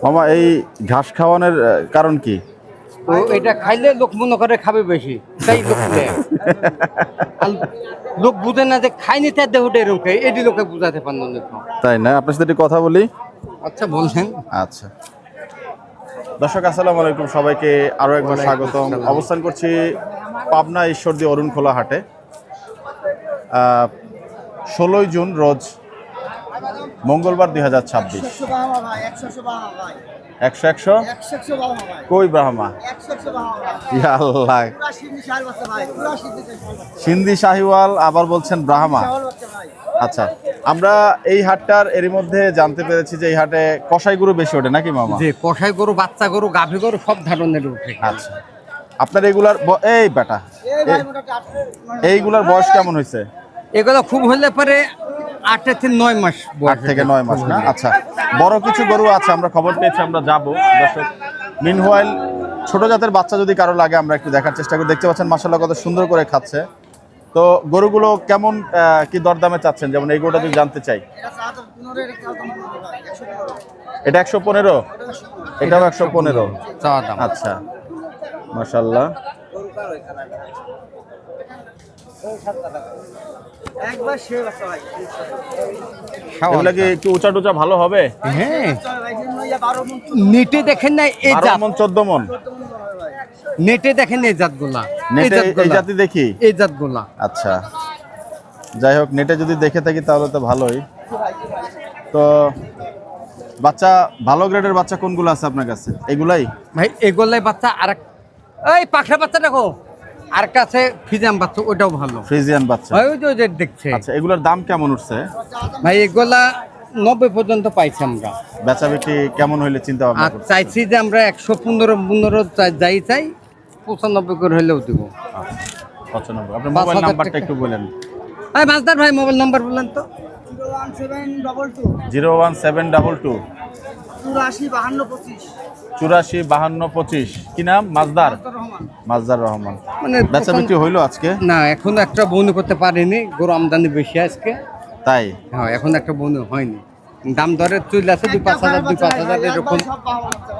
মামা এই ঘাস খাওয়ানোর কারণ কি? ও এটা খাইলে লোক মনে করে খাবে বেশি, তাই লোক নেয়। আর লোক বুঝে না যে খাইনি তার দেহটা এরকম খাই, এটি লোকে বুঝাতে পারেন না। তাই না? আপনার সাথে একটু কথা বলি। আচ্ছা বলছেন। আচ্ছা, দর্শক আসসালামু আলাইকুম, সবাইকে আরো একবার স্বাগতম। অবস্থান করছি পাবনা ঈশ্বরদী অরুণখোলা হাটে। 16 জুন রোজ মঙ্গলবার 2026। 100 কই ব্রাহ্মা ইয়া আল্লাহ, সিন্ধি শাহিওয়াল আবার বলছেন ব্রাহ্মা। আচ্ছা, আমরা এই হাটটার এরই মধ্যে জানতে পেরেছি যে এই হাটে কসাই গরু বেশি ওঠে নাকি মামা? যে কষাই গরু, বাচ্চা গরু, গাভী গরু সব ধরনের উঠে। আচ্ছা, আপনার এগুলার এই বেটা এইগুলার বয়স কেমন হয়েছে? এগুলো খুব হলে পরে 8 থেকে 9 মাস। 8 থেকে 9 মাস না? আচ্ছা, বড় কিছু গরু আছে, আমরা খবর পেয়েছি, আমরা যাবো। দর্শক মিনওয়াইল ছোট জাতের বাচ্চা যদি কারো লাগে আমরা একটু দেখার চেষ্টা করি। দেখতে পাচ্ছেন মাশাআল্লাহ কত সুন্দর করে খাচ্ছে। তো গরুগুলো কেমন কি দরদামে চাচ্ছেন? যেমন এই গরুটা যদি জানতে চাই, এটা 115, এটাও 115 চাওয়া দাম। আচ্ছা, মাশাআল্লাহ। এগুলা কি একটু উঁচা টুচা ভালো হবে? হ্যাঁ, নেটে দেখেন না এই 12 জাত, মন 14 মন নেটে দেখেন এই জাতগুলা, নেটে এই জাতি দেখি। এই জাতগুলা। আচ্ছা, যাই হোক, নেটে যদি দেখে থাকি তাহলে তো ভালোই। তো বাচ্চা ভালো গ্রেডের বাচ্চা কোনগুলো আছে আপনার কাছে? এগুলাই ভাই, এগুলাই বাচ্চা। আর এই পাখরা বাচ্চা দেখো, আর কাছে ফিজাম বাচ্চা, ওটাও ভালো, ফ্রিজিয়ান বাচ্চা। ওই যে দেখছে। আচ্ছা, এগুলোর দাম কেমন উঠছে ভাই এগুলা 90 পর্যন্ত পাইছি আমরা। বেচা বিক্রি কেমন হইলে চিন্তা ভাবনা আর করছেন? চাইছি যে আমরা 115 যাই চাই, 95 করে হলেও দিব। 95। আপনার 5,000 মোবাইল নাম্বারটা টাকা। একটু বলেন। ভাই মাসদার ভাই, মোবাইল নাম্বার বলেন তো। 01722 84 52 25। কি নাম? মাজদার রহমান। মানে বেচা বিক্রি হইলো আজকে? না, এখন একটা বনু করতে পারিনি, গরু আমদানি বেশি আজকে। তাই? হ্যাঁ, এখন একটা বনু হয়নি। দাম দরে চলে আছে 2-5 হাজার এরকম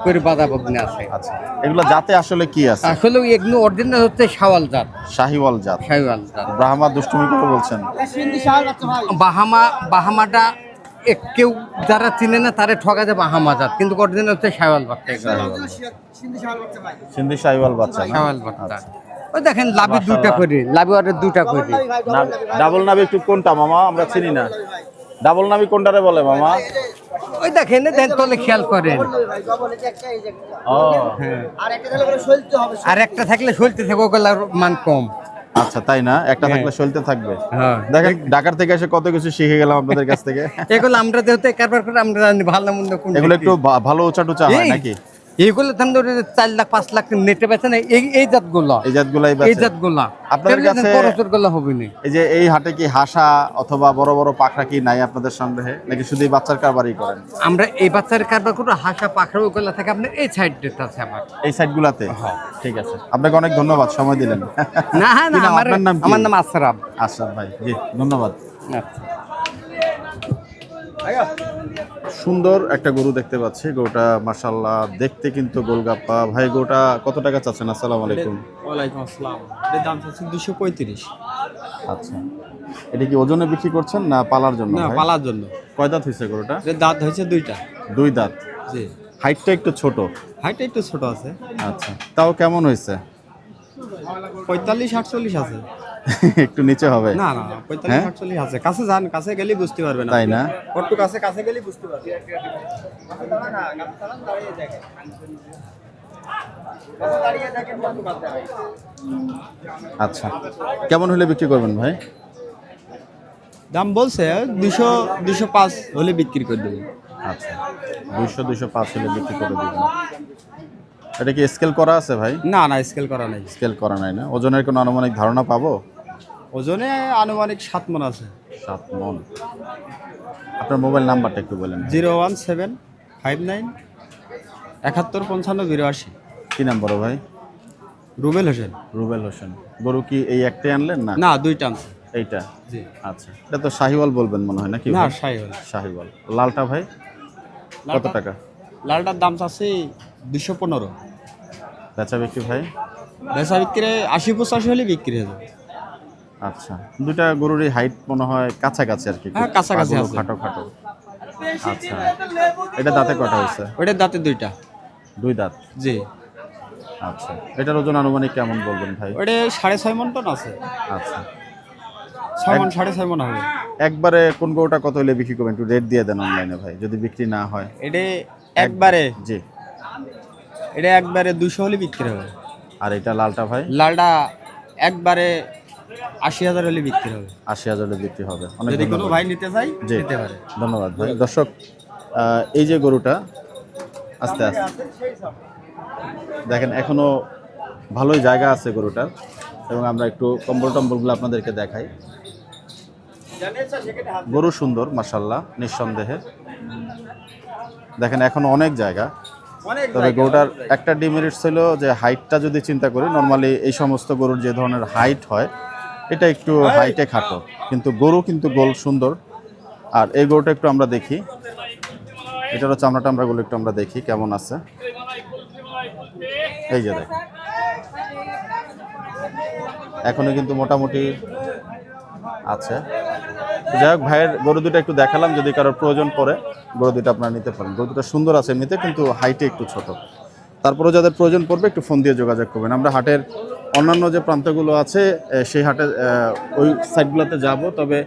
করে বাধা বগ্নি আছে। আচ্ছা, এগুলো জাতে আসলে কি আছে? আসলে এগুলো অরিজিনাল হচ্ছে শাওয়াল জাত। শাহিওয়াল জাত। শাওয়াল জাত। ব্রাহ্মা দুষ্টুমি করে বলছেন। বাহামাটা কেউ যারা চিনে না তারা ঠকা যায় বাহামা জাত, কিন্তু অরিজিনাল হচ্ছে শাওয়াল বাচ্চা। সিন্ধি শাহিওয়াল বাচ্চা না? শাওয়াল বাচ্চা। ওই দেখেন লাভি দুটা করে, লাভি ওয়ারের দুটা করে। ডাবল নাবি একটু কোনটা মামা? আমরা চিনি না। ডাবল নাবি কোনটারে বলে মামা? ওই দেখেন তলে খেয়াল করেন। ও হ্যাঁ, আর একটা থাকলে চলতে থাকে, ওগুলার মান কম। আচ্ছা, তাই না? একটা থাকলে চলতে থাকবে। হ্যাঁ, দেখেন ঢাকার থেকে এসে কত কিছু শিখে গেলাম আপনাদের কাছ থেকে। এগুলো আমরা যেহেতু কারবার করে আমরা জানি ভালো মন্দ কোন। এগুলো একটু ভালো উঁচা টুচা হয় নাকি? এইগুলো দাম ধরে 4 লাখ 5 লাখ নেটে বেচে না, এই জাতগুলো, এই জাতগুলাই এই জাতগুলা আপনাদের কাছে। খরচের হবে না। এই যে এই হাটে কি হাসা অথবা বড় বড় পাখরা কি নাই আপনাদের সংগ্রহে, নাকি শুধু এই বাচ্চার কারবারই করেন? আমরা এই বাচ্চার কারবার করে হাসা পাখরা ওগুলা থাকে আপনার এই সাইডটা আছে আমার, এই সাইডগুলাতে। ঠিক আছে, আপনাকে অনেক ধন্যবাদ, সময় দিলেন। না হ্যাঁ না, আপনার নাম কি? আমার নাম আশরাফ। আশরাফ ভাই, জি ধন্যবাদ। আচ্ছা, সুন্দর একটা গরু দেখতে পাচ্ছি। গরুটা মাশাআল্লাহ দেখতে কিন্তু গোলগাপ্পা। ভাই গরুটা কত টাকা চাচ্ছেন? আসসালামু আলাইকুম। ওয়ালাইকুম আসসালাম। এর দাম হচ্ছে 235। আচ্ছা, এটা কি ওজনে বিক্রি করছেন না পালার জন্য? না, ভাই পালার জন্য। কয় দাঁত হয়েছে গরুটা? এর দাঁত হয়েছে 2টা। 2 দাঁত। জি, হাইটটা একটু ছোট। হাইটটা একটু ছোট আছে। আচ্ছা, তাও কেমন হয়েছে? 45-48 আছে। একটু নিচে হবে? না না, 45-48 আছে। কাছে যান, কাছে গেলেই বুঝতে পারবেন। তাই না? একটু কাছে গেলেই বুঝতে পারবেন। আচ্ছা, কেমন হলে বিক্রি করবেন ভাই? দাম বলছে 200-205 হলে বিক্রি করে দেবেন। আচ্ছা, 200-205 হলে বিক্রি করে দিবেন। এটা কি স্কেল করা আছে ভাই? না না, স্কেল করা নেই। স্কেল করা নাই না? ওজনের কোনো আনুমানিক ধারণা পাবো? ওজনে আনুমানিক 7 মণ আছে। 7 মণ। আপনার মোবাইল নাম্বারটা একটু বলেন। 01759 71 55 82। কি নাম বড় ভাই? রুবেল হোসেন। রুবেল হোসেন। গরু কি এই একটাই আনলেন না? না, 2টা আছে। এইটা? জি। আচ্ছা, এটা তো শাহিওয়াল বলবেন মনে হয় নাকি? না, ভাই? শাহিওয়াল। শাহিওয়াল। লালটা ভাই কত টাকা? লালটার দাম চাচ্ছি 215। বেচা বিক্রি ভাই? বেচা বিক্রি 80-85 হলে বিক্রি হয়ে যাবে। আচ্ছা, দুইটা গরুরই হাইট মনে হয় কাছাকাছি আর কি, হ্যাঁ, কাছাকাছি পাগুলো আছে। খাটো খাটো। আচ্ছা, এটা দাঁতে কটা হয়েছে? ওইটার দাঁতে 2টা। 2 দাঁত। জি, আচ্ছা, এটার ওজন আনুমানিক কেমন বলবেন ভাই? ওইটা 6.5 মন টন আছে। আচ্ছা, 6 মন 6.5 মন হবে। একবারে কোন গরুটা কত হলে বিক্রি করবেন, একটু রেট দিয়ে দেন অনলাইনে ভাই, যদি বিক্রি না হয়। এটা একবারে জি। এটা একবারে 200 হলে বিক্রি হবে। আর এটা লালটা ভাই? লালটা একবারে 80,000 হলে বিক্রি হবে। 80,000 হলে বিক্রি হবে। অনেক যদি কোনো ধন্যবাদ। ভাই নিতে চাই জি, নিতে পারে। ধন্যবাদ ভাই। দর্শক, এই যে গরুটা আস্তে আস্তে দেখেন, এখনো ভালোই জায়গা আছে গরুটার, এবং আমরা একটু কম্বল টম্বলগুলো আপনাদেরকে দেখাই। গরু সুন্দর মাশাআল্লাহ, নিঃসন্দেহে। দেখেন এখনো অনেক জায়গা। তবে গরুটার একটা ডিমেরিট ছিল যে হাইটটা যদি চিন্তা করি, নর্মালি এই সমস্ত গরুর যে ধরনের হাইট হয়, এটা একটু হাইটে খাটো, কিন্তু গরু কিন্তু গোল সুন্দর। আর এই গরুটা একটু আমরা দেখি, এটারও চামড়া টামড়াগুলো একটু আমরা দেখি কেমন আছে। এই যে দেখেন, এখনো কিন্তু মোটামুটি আছে। যাই হোক, ভাইয়ের গরু দুটো একটু দেখালাম, যদি কারোর প্রয়োজন পড়ে গরু দুটো আপনারা নিতে পারেন। গরু দুটো সুন্দর আছে এমনিতে, কিন্তু হাইটে একটু ছোট। তারপরেও যাদের প্রয়োজন পড়বে একটু ফোন দিয়ে যোগাযোগ করবেন। আমরা হাটের অন্যান্য যে প্রান্তগুলো আছে সেই হাটে ওই সাইডগুলোতে যাব। তবে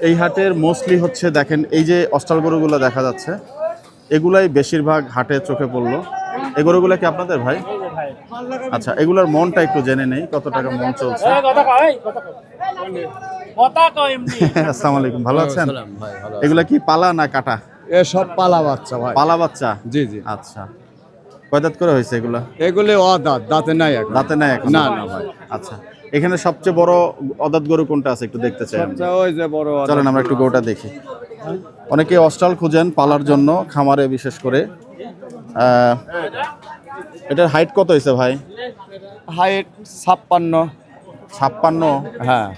এই হাটের মোস্টলি হচ্ছে দেখেন, এই যে অস্টাল গরুগুলো দেখা যাচ্ছে, এগুলাই বেশিরভাগ হাটে চোখে পড়লো। এই গরুগুলো কি আপনাদের ভাই? আচ্ছা, এগুলোর মনটা একটু জেনে নেই, কত টাকা মন চলছে। আসসালামু আলাইকুম, ভালো আছেন? এগুলা কি পালা না কাটা? এসব পালা বাচ্চা ভাই। পালা বাচ্চা? জি জি। আচ্ছা, কয় দাঁত করে হয়েছে এগুলা? এগুলি অদাঁত, দাঁতে নাই এখন। দাঁতে নাই এখন? না না ভাই। আচ্ছা, এখানে সবচেয়ে বড় অদাঁত গরু কোনটা আছে একটু দেখতে চাই আমরা। সবচেয়ে ওই যে বড় অদাঁত। চলেন আমরা একটু গরুটা দেখি। অনেকে অস্টাল খুঁজেন পালার জন্য, খামারে বিশেষ করে। এটার হাইট কত হয়েছে ভাই? হাইট 56। 56? হ্যাঁ।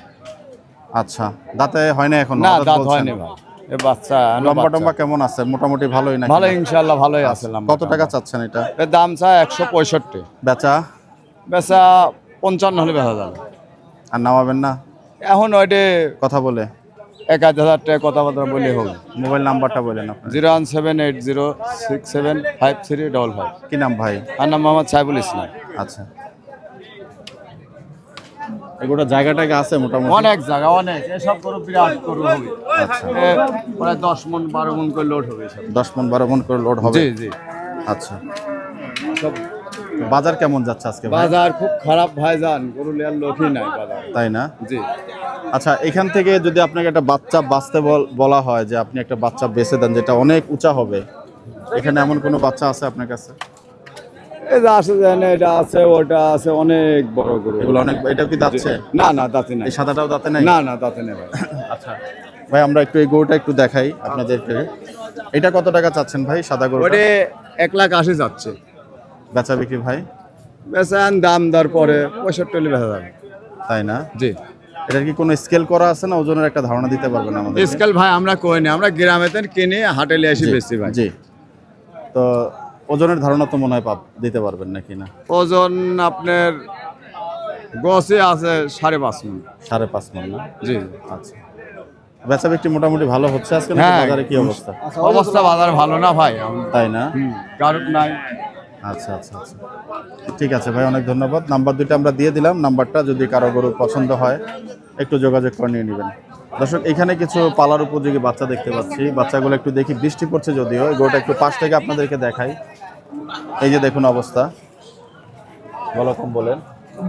আচ্ছা, দাঁতে হয় না এখন? না, অদাঁত দাঁত বলছেন। হয়নি ভাই। এ বাচ্চা লম্বা টম্বা কেমন আছে? মোটামুটি ভালোই নাকি? ভালো, ইনশাআল্লাহ ভালোই আছে লম্বা। কত টাকা চাচ্ছেন এটা? এর দাম চাই 165। বেচা? বেচা 55 হলে বেচা যাবে। আর নামাবেন না এখন ওইটে কথা বলে? 1,000 টাকা কথাবার্তা বলে হবে। মোবাইল নাম্বারটা বলেন আপনার। 01780675355। কি নাম ভাই? আর নাম মোহাম্মদ সাইবুল ইসলাম। আচ্ছা, এগুলো জায়গাটা আছে মোটামুটি? অনেক জায়গা, অনেক। এসব গরু বিরাট গরু হবে। আচ্ছা, প্রায় 10 মন 12 মন করে লোড হবে সব। 10 মন 12 মন করে লোড হবে? জি জি। আচ্ছা, বাজার কেমন যাচ্ছে আজকে ভাই? বাজার খুব খারাপ ভাইজান, গরু লেয়ার লোকই নাই বাজার। তাই না? জি। আচ্ছা, এখান থেকে যদি আপনাকে একটা বাচ্চা বাঁচতে বলা হয়, যে আপনি একটা বাচ্চা বেচে দেন যেটা অনেক উঁচা হবে, এখানে এমন কোনো বাচ্চা আছে আপনার কাছে? এই যে আছে জানে, এটা আছে, ওটা আছে, অনেক বড় গরু। এগুলো অনেক। এটা কি দাঁতছে? না না, দাঁতে নাই। এই সাদাটাও দাঁতে নাই? না না, দাঁতে নেই ভাই। আচ্ছা ভাই, আমরা একটু এই গরুটা একটু দেখাই আপনাদেরকে। এটা কত টাকা চাচ্ছেন ভাই, সাদা গরুটা? ওটা 1,80,000 যাচ্ছে। বেচা বিক্রি ভাই? বেচান দাম দর পরে 65 হলে বেচা যাবে। তাই না? জি। এটার কি কোনো স্কেল করা আছে না? ওজনের একটা ধারণা দিতে পারবেন আমাদের? স্কেল ভাই আমরা কই না, আমরা গ্রামেতে কিনে হাটে নিয়ে আসি বেশি ভাই। জি। তো ওজনের ধারণা তো মনে হয় দিতে পারবেন নাকি না? ওজন আপনার গছে আছে 5.5 মণ। 5.5 মণ না? জি। আচ্ছা, বেচা বিক্রি মোটামুটি ভালো হচ্ছে আজকে নাকি? হ্যাঁ। বাজারে কি অবস্থা? অবস্থা বাজার ভালো না ভাই। তাই না? কারণ নাই। আচ্ছা আচ্ছা আচ্ছা, ঠিক আছে ভাই, অনেক ধন্যবাদ। নাম্বার দুইটা আমরা দিয়ে দিলাম, নাম্বারটা যদি কারো গরু পছন্দ হয় একটু যোগাযোগ করে নিয়ে নেবেন। দর্শক, এখানে কিছু পালার উপযোগী বাচ্চা দেখতে পাচ্ছি। বাচ্চাগুলো একটু দেখি, বৃষ্টি পড়ছে যদিও। এই গরুটা একটু পাশ থেকে আপনাদেরকে দেখাই। এই যে দেখুন অবস্থা, বলো কম বলেন।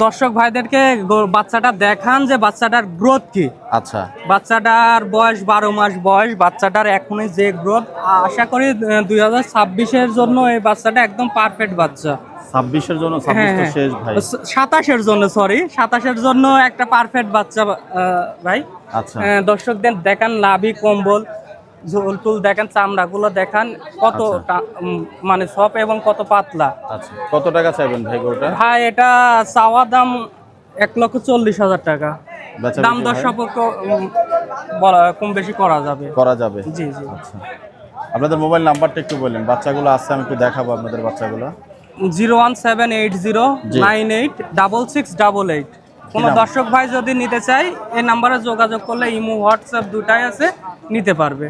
দর্শক ভাইদেরকে বাচ্চাটা দেখান যে বাচ্চাটার গ্রোথ কি। আচ্ছা, বাচ্চাটার বয়স 12 মাস বয়স। বাচ্চাটার এখনই যে গ্রোথ, আশা করি 2026-এর জন্য এই বাচ্চাটা একদম পারফেক্ট বাচ্চা। 26-এর জন্য? 26 তো শেষ ভাই। 27-এর জন্য, সরি 27-এর জন্য একটা পারফেক্ট বাচ্চা ভাই। আচ্ছা, দর্শকদের দেখান নাভি কম্বল ঝোল টুল দেখান, চামড়াগুলো দেখান কত মানে সফট এবং কত পাতলা। আচ্ছা, কত টাকা চাইবেন ভাই গরুটা? ভাই এটা চাওয়া দাম 1,40,000 টাকা। বেচা দাম বিক্রি দর ভাই? সাপেক্ষ কম বেশি করা যাবে। করা যাবে? জি জি। আচ্ছা, আপনাদের মোবাইল নাম্বারটা একটু বললেন, বাচ্চাগুলো আছে আমি একটু দেখাবো আপনাদের বাচ্চাগুলো। 01780986688। কোনো নাম? দর্শক ভাই যদি নিতে চাই এই নাম্বারে যোগাযোগ করলে ইমো হোয়াটসঅ্যাপ দুটাই আছে, নিতে পারবে।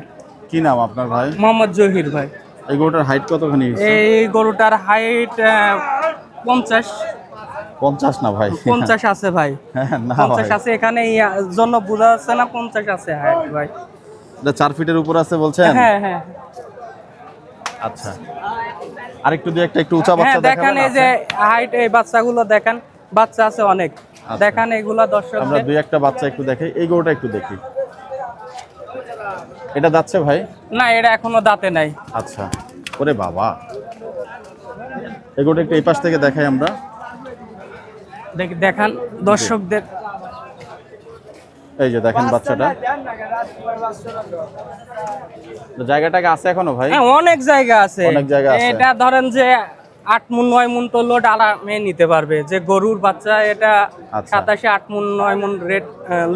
কি নাম আপনার ভাই? মোহাম্মদ জহির ভাই। এই গরুটার হাইট কতখানি? এই গরুটার হাইট 50 50 না ভাই? 50 আছে ভাই, না 50 ভাই, আছে। এখানে এই জন্য বোঝা যাচ্ছে না, 50 আছে হাইট ভাই। এটা 4 ফিটের উপর আছে বলছেন? হ্যাঁ হ্যাঁ আচ্ছা, আরেকটু দুই একটা একটু উঁচা হ্যাঁ, বাচ্চা দেখেন এই যে হাইট, এই বাচ্চাগুলো দেখেন, বাচ্চা আছে অনেক। আচ্ছা। দেখেন এগুলা দর্শক, আমরা দুই একটা বাচ্চা একটু দেখি। এই গরুটা একটু দেখি, এটা যাচ্ছে ভাই? না এটা এখনো দাঁতে নাই। আচ্ছা, ওরে বাবা, এই গরুটা একটু এই পাশ থেকে দেখাই আমরা। দেখান দর্শকদের। এই যে দেখেন বাচ্চাটা, জায়গাটাকে আছে এখনো ভাই? হ্যাঁ অনেক জায়গা আছে, অনেক জায়গা আছে। এটা ধরেন যে 8 মুন 9 মুন তো লোড আরামে নিতে পারবে। যে গরুর বাচ্চা এটা আচ্ছা। 87 8 মুন 9 মুন রেট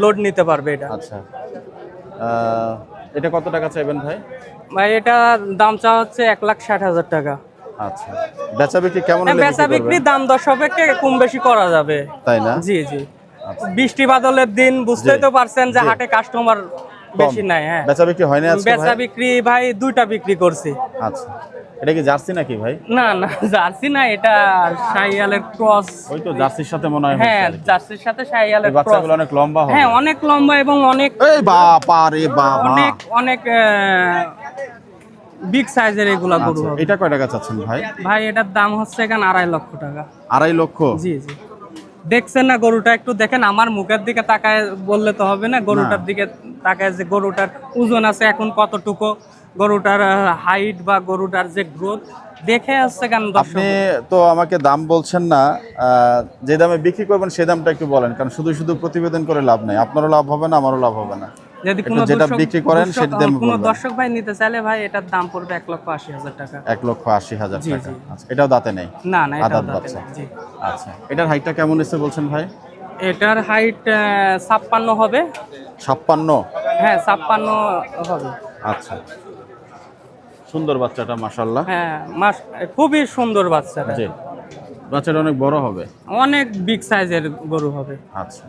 লোড নিতে পারবে এটা। আচ্ছা, এটা কত টাকা চাইবেন ভাই? ভাই এটা দাম চা হচ্ছে 1,60,000 টাকা। আচ্ছা, বেচা বিক্রি কেমন হলে বেচা বিক্রি বিক্রি করবেন? দাম দর সাপেক্ষে কম বেশি করা যাবে, তাই না? জি জি। আচ্ছা। বৃষ্টি বাদলের দিন বুঝতেই জি। তো পারছেন যে জি। হাটে কাস্টমার বেশি নাই। হ্যাঁ, বেচা বিক্রি হয়নি আজকে বেচা ভাই? বিক্রি ভাই 2টা বিক্রি করছি। আচ্ছা, এটা কি জার্সি নাকি ভাই? না না জার্সি না, এটা শাইয়ালের ক্রস। ওই তো জার্সির সাথে মনে হয় হ্যাঁ, হচ্ছে আর কি। জার্সির সাথে শাইয়ালের এই ক্রস। বাচ্চাগুলো অনেক লম্বা হবে। হ্যাঁ অনেক লম্বা এবং অনেক এই বাবা রে বাবা, অনেক অনেক বিগ সাইজের এগুলা গরু আচ্ছা, হবে। এটা কয় টাকা চাচ্ছেন ভাই? ভাই এটার দাম হচ্ছে এখানে 2.5 লক্ষ টাকা। 2.5 লক্ষ? জি জি। দেখছেন না গরুটা, একটু দেখেন, আমার মুখের দিকে তাকায় বললে তো হবে না, গরুটার দিকে তাকায় যে গরুটার ওজন আছে এখন কতটুকু, গরুটার হাইট বা গরুটার যে গ্রোথ দেখে আসছে কেন দর্শক। আপনি তো আমাকে দাম বলছেন না, যে দামে বিক্রি করবেন সেই দামটা একটু বলেন, কারণ শুধু শুধু প্রতিবেদন করে লাভ নেই। আপনারও লাভ হবে না, আমারও লাভ হবে না। যদি একটু কোনো যেটা দর্শক- বিক্রি করেন দর্শক- সেটা দাম কোনো বলবেন। দর্শক ভাই নিতে চাইলে ভাই এটার দাম পড়বে 1,80,000 টাকা। 1,80,000 জি, টাকা। জি। আচ্ছা, এটাও দাঁতে নেই? না না এটাও আদাত দাঁতে বাচ্চা। না, জি। আচ্ছা, এটার হাইটটা কেমন এসে বলছেন ভাই? এটার হাইট 56 হবে। 56? হ্যাঁ 56 হবে। আচ্ছা, সুন্দর বাচ্চাটা মাশাআল্লাহ। হ্যাঁ খুবই সুন্দর বাচ্চাটা, জি, বাচ্চাটা অনেক বড় হবে। অনেক বিগ সাইজের গরু হবে। আচ্ছা,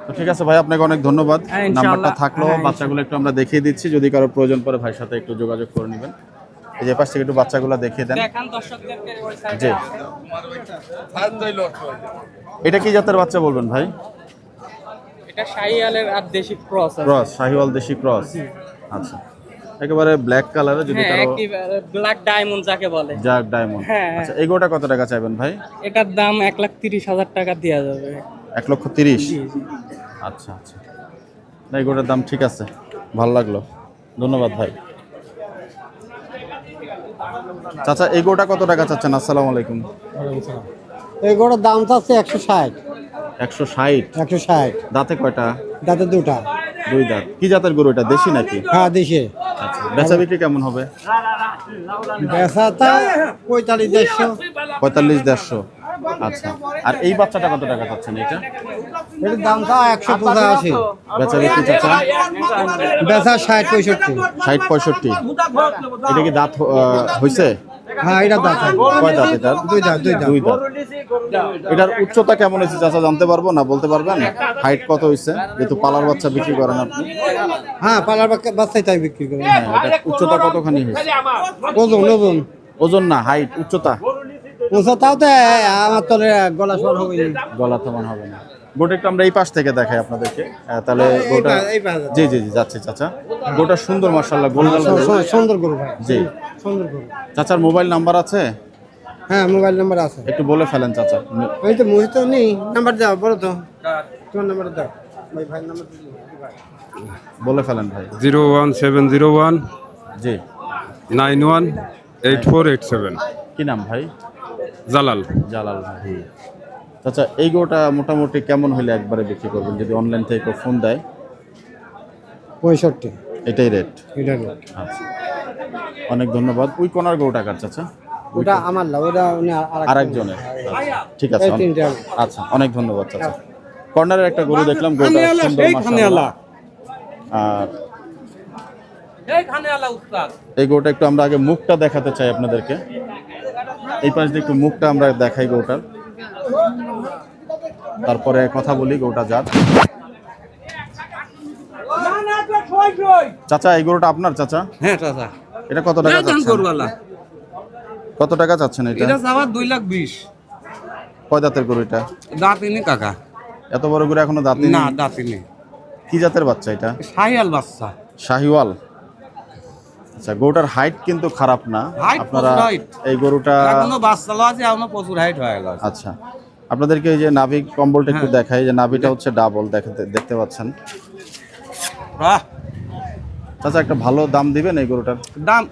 তো ঠিক আছে ভাই, আপনাকে অনেক ধন্যবাদ। হ্যাঁ, ইনশাআল্লাহ। নাম্বারটা থাকলো, হ্যাঁ, বাচ্চাগুলো একটু আমরা দেখিয়ে দিচ্ছি, যদি কারো প্রয়োজন পড়ে ভাইয়ের সাথে একটু যোগাযোগ করে নেবেন। এই যে পাশ থেকে একটু বাচ্চাগুলো দেখিয়ে দেন। দেখান দর্শকদেরকে ওই সাইডে জি। আছে। এটা কি জাতের বাচ্চা বলবেন ভাই? এটা শাহিওয়ালের আর দেশি ক্রস আছে। ক্রস, শাহিওয়াল দেশি ক্রস। আচ্ছা, একেবারে ব্ল্যাক কালারে, যদি হ্যাঁ কারো একেবারে ব্ল্যাক ডায়মন্ড যাকে বলে। জাক ডায়মন্ড। হ্যাঁ, আচ্ছা, এই গোটা কত টাকা চাইবেন ভাই? এটার দাম 1,30,000 টাকা দেওয়া যাবে। 1,30,000? জি জি। আচ্ছা আচ্ছা, না এই গোটার দাম ঠিক আছে, ভালো লাগলো, ধন্যবাদ ভাই। চাচা, এই গোটা কত টাকা চাচ্ছেন? আসসালামু আলাইকুম। এই গরুর দাম চাচ্ছে 160। 160? 160 দাঁতে কয়টা? দাঁতে দুটা। 2 দাঁত। কি জাতের গরু এটা, দেশি নাকি? হ্যাঁ দেশে। আচ্ছা, বেচা বিক্রি কেমন হবে? বেচাটা 45,100। 45,100? আচ্ছা, আর এই বাচ্চাটা কত টাকা চাচ্ছেন এটা? এর দামটা 185। বেচা বিক্রি চাচা? বেচা 60-65। 60-65? এটা কি দাঁত হইছে? হ্যাঁ এটা দাঁত। কয় দাঁত এটার? 2 দাঁত। 2 দাঁত। এটার উচ্চতা কেমন হয়েছে চাচা, জানতে পারবো না, বলতে পারবেন? হাইট কত হয়েছে, যেহেতু পালার বাচ্চা বিক্রি করেন আপনি? হ্যাঁ পালার বাচ্চাই তাই বিক্রি করে। হ্যাঁ, এটা উচ্চতা কতখানি হয়েছে? ওজন ওজন না, হাইট, উচ্চতা? তাও তো আমার তো গলা সর হবে। গলা সমান হবে না। গোটা একটু আমরা এই পাশ থেকে দেখাই আপনাদেরকে, তাহলে গোটা। জি জি জি, যাচ্ছে চাচা। গোটা সুন্দর মাশাআল্লাহ, গোলগাল গরু। সুন্দর গরু ভাই। জি। সুন্দর গরু। চাচার মোবাইল নাম্বার আছে? হ্যাঁ মোবাইল নাম্বার আছে। একটু বলে ফেলেন চাচা। ওই তো মুহি তো নেই, নাম্বার দাও বলো তো। তোমার নাম্বার দাও ভাই। ভাই নাম্বার দিও বলে ফেলেন ভাই। 01701 জি। 918487। কি নাম ভাই? জালাল। জালাল ভাই। চাচা, এই গোটা মোটামুটি কেমন হইলে একবারে বিক্রি করবেন, যদি অনলাইন থেকে কেউ ফোন দেয়? 65। এটাই রেট? এটা আচ্ছা, অনেক ধন্যবাদ। ওই কোনার গরুটা কার চাচা? ওটা আমার না, ওটা উনি আরেকজনের? আচ্ছা, ঠিক আছে। এই তিনটে। আচ্ছা, অনেক ধন্যবাদ চাচা। কর্নারের একটা গরু দেখলাম, গরুটা সুন্দর মাশাআল্লাহ। আর এই গরুটা একটু আমরা আগে মুখটা দেখাতে চাই আপনাদেরকে। এই পাশ দিয়ে একটু মুখটা আমরা দেখাই গরুটার, তারপরে কথা বলি গরুটা যার। চাচা এই গরুটা আপনার চাচা? হ্যাঁ চাচা, এটা কত টাকা চাচ্ছেন? গরুওয়ালা কত টাকা চাচ্ছেন এটা? এটা চাওয়া 2,20,000। কয় দাঁতের গরু এটা? দাঁতিনি কাকা। এত বড় গরু এখনো দাঁত নেই? না দাঁতিনি। কি জাতের বাচ্চা এটা? শাহিয়াল বাচ্চা। শাহিওয়াল। আচ্ছা, গরুটার হাইট কিন্তু খারাপ না। Height আপনারা প্রচুর height। এই গরুটা, এখনো বাচ্চা আছে, এখনো প্রচুর হাইট হয়ে গেল। আচ্ছা আপনাদেরকে এই যে নাভি কম্বলটা একটু দেখাই, যে নাভিটা হচ্ছে ডাবল, দেখতে পাচ্ছেন। বাহ, চাচা একটা ভালো দাম দিবেন এই গরুটার? দাম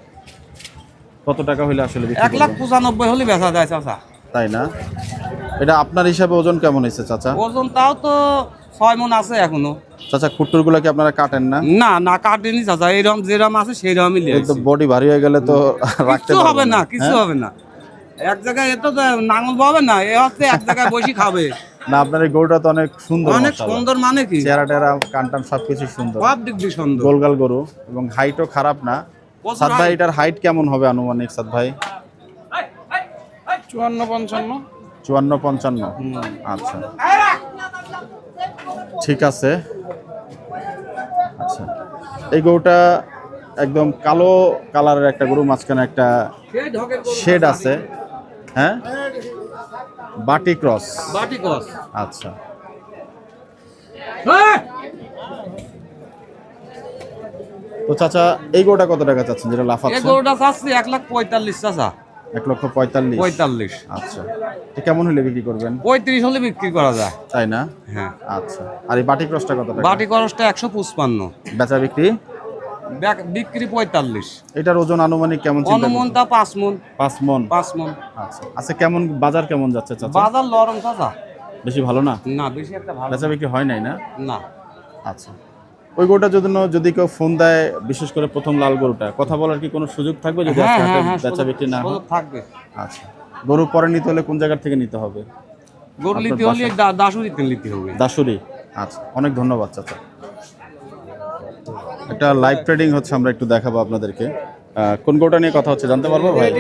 কত টাকা হইলে আসলে বিক্রি করবেন? 1,95,000 হলে বেচা যায় চাচা। তাই না? এটা আপনার হিসাবে ওজন কেমন হয়েছে চাচা? ওজন তাও তো 6 মণ আছে এখনো। চাচা খুট্টুর গুলা কি আপনারা কাটেন না? না না কাটেনি চাচা, এইরকম যেরকম আছে সেইরকমই এই তো লিয়েছি। বডি ভারী হয়ে গেলে তো রাখতে কিছু হবে পারবেন না, না। কিছু হ্যাঁ? হবে না। এক জায়গায় এত নাঙল পাবে না, এ হচ্ছে এক জায়গায় বসে খাবে। না আপনার এই গরুটা তো অনেক সুন্দর, অনেক মাশাআল্লাহ। সুন্দর মানে কি, চেহারা টেরা কান সবকিছু সুন্দর, সব দিক দিয়ে সুন্দর। গোলগাল গরু এবং হাইটও খারাপ না। প্রচুর সাদ ভাই height। এটার হাইট কেমন হবে আনুমানিক সাদ ভাই? 54-55। 54-55। আচ্ছা ঠিক আছে। আচ্ছা এই গরুটা একদম কালো কালারের একটা গরু, মাঝখানে একটা শেড আছে, হ্যাঁ বাটি ক্রস। বাটি কস। আচ্ছা তো চাচা এই গরুটা কত টাকা চাচ্ছেন যেটা এই লাফাচ্ছে? গরুটা চাচ্ছি 1,45,000 চাচা। 1,45,000। 45। আচ্ছা তো কেমন হলে বিক্রি করবেন? 35 হলে বিক্রি করা যায়। তাই না? হ্যাঁ। আচ্ছা আর এই বাটি ক্রসটা কত টাকা? বাটি খরচটা 155। বেচা বিক্রি? বিক্রি 45। এটার ওজন আনুমানিক কেমন চিন্তা অনুমন করছেন? তা 5 মণ। 5 মণ। 5 মণ। আচ্ছা আচ্ছা কেমন বাজার কেমন যাচ্ছে চাচা? বাজার লরম চাচা। বেশি ভালো না? না বেশি একটা ভালো বেচা বিক্রি হয় নাই না? না। আচ্ছা ওই গরুটা যদি কেউ ফোন দেয়, বিশেষ করে প্রথম লাল গরুটা, কথা বলার কি কোনো সুযোগ থাকবে যদি হ্যাঁ আজকে হাটে হ্যাঁ হ্যাঁ, বেচা বিক্রি না হয়? সুযোগ থাকবে। আচ্ছা গরু পরে নিতে হলে কোন জায়গা থেকে নিতে হবে? গরু আপনার নিতে হলে দাসুরিতে নিতে হবে। দাসুরি। আচ্ছা অনেক ধন্যবাদ চাচা। একটা লাইভ ট্রেডিং হচ্ছে, আমরা একটু দেখাবো আপনাদেরকে। কোন গরুটা নিয়ে কথা হচ্ছে জানতে পারবো ভাই?